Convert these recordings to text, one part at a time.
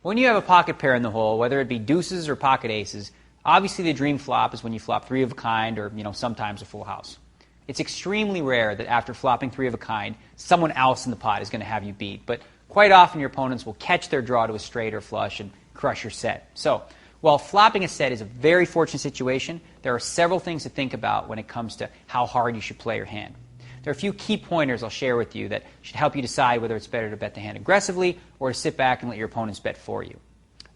When you have a pocket pair in the hole, whether it be deuces or pocket aces, obviously the dream flop is when you flop three of a kind or, sometimes a full house. It's extremely rare that after flopping three of a kind, someone else in the pot is going to have you beat, but quite often your opponents will catch their draw to a straight or flush and crush your set. So, while flopping a set is a very fortunate situation, there are several things to think about when it comes to how hard you should play your hand. There are a few key pointers I'll share with you that should help you decide whether it's better to bet the hand aggressively or to sit back and let your opponents bet for you.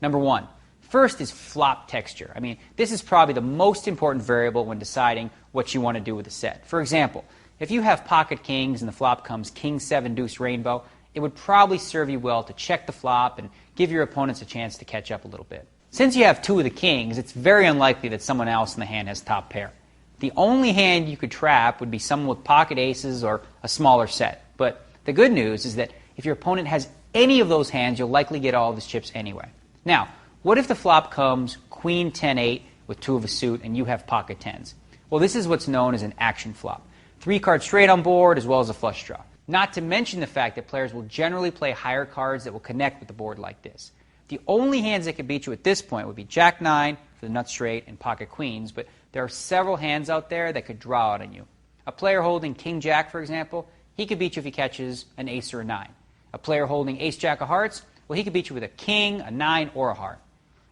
Number one, first is flop texture. This is probably the most important variable when deciding what you want to do with a set. For example, if you have pocket kings and the flop comes king, 7, deuce, rainbow, it would probably serve you well to check the flop and give your opponents a chance to catch up a little bit. Since you have two of the kings, it's very unlikely that someone else in the hand has top pair. The only hand you could trap would be someone with pocket aces or a smaller set. But the good news is that if your opponent has any of those hands, you'll likely get all of his chips anyway. Now, what if the flop comes queen, 10, 8 with two of a suit and you have pocket tens? Well, this is what's known as an action flop. 3 cards straight on board as well as a flush draw. Not to mention the fact that players will generally play higher cards that will connect with the board like this. The only hands that could beat you at this point would be Jack 9 for the nut straight and pocket queens, but there are several hands out there that could draw out on you. A player holding King Jack, for example, he could beat you if he catches an ace or a 9. A player holding Ace Jack of hearts, well, he could beat you with a king, a 9, or a heart.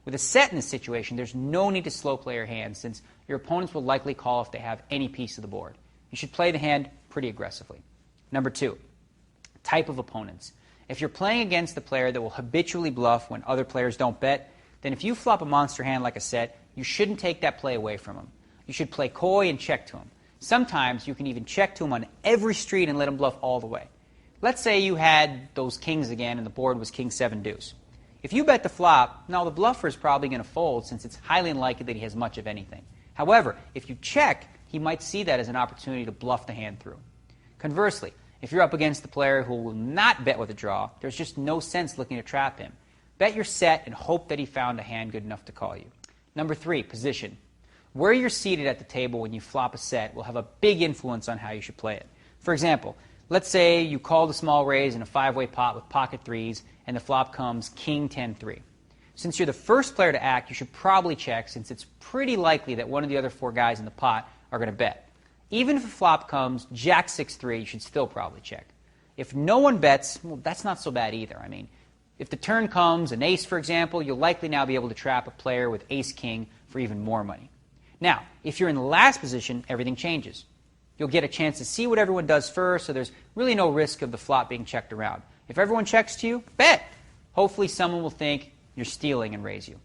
With a set in this situation, there's no need to slow play your hand since your opponents will likely call if they have any piece of the board. You should play the hand pretty aggressively. Number 2, type of opponents. If you're playing against the player that will habitually bluff when other players don't bet, then if you flop a monster hand like a set, you shouldn't take that play away from him. You should play coy and check to him. Sometimes you can even check to him on every street and let him bluff all the way. Let's say you had those kings again and the board was king, 7, deuce. If you bet the flop, now the bluffer is probably going to fold since it's highly unlikely that he has much of anything. However, if you check, he might see that as an opportunity to bluff the hand through. Conversely, if you're up against the player who will not bet with a draw, there's just no sense looking to trap him. Bet your set and hope that he found a hand good enough to call you. Number 3, position. Where you're seated at the table when you flop a set will have a big influence on how you should play it. For example, let's say you call the small raise in a 5-way pot with pocket threes and the flop comes king, 10, 3. Since you're the first player to act, you should probably check since it's pretty likely that one of the other 4 guys in the pot are going to bet. Even if a flop comes jack, 6, 3, you should still probably check. If no one bets, well, that's not so bad either. If the turn comes an ace, for example, you'll likely now be able to trap a player with ace, king for even more money. Now, if you're in the last position, everything changes. You'll get a chance to see what everyone does first, so there's really no risk of the flop being checked around. If everyone checks to you, bet. Hopefully someone will think you're stealing and raise you.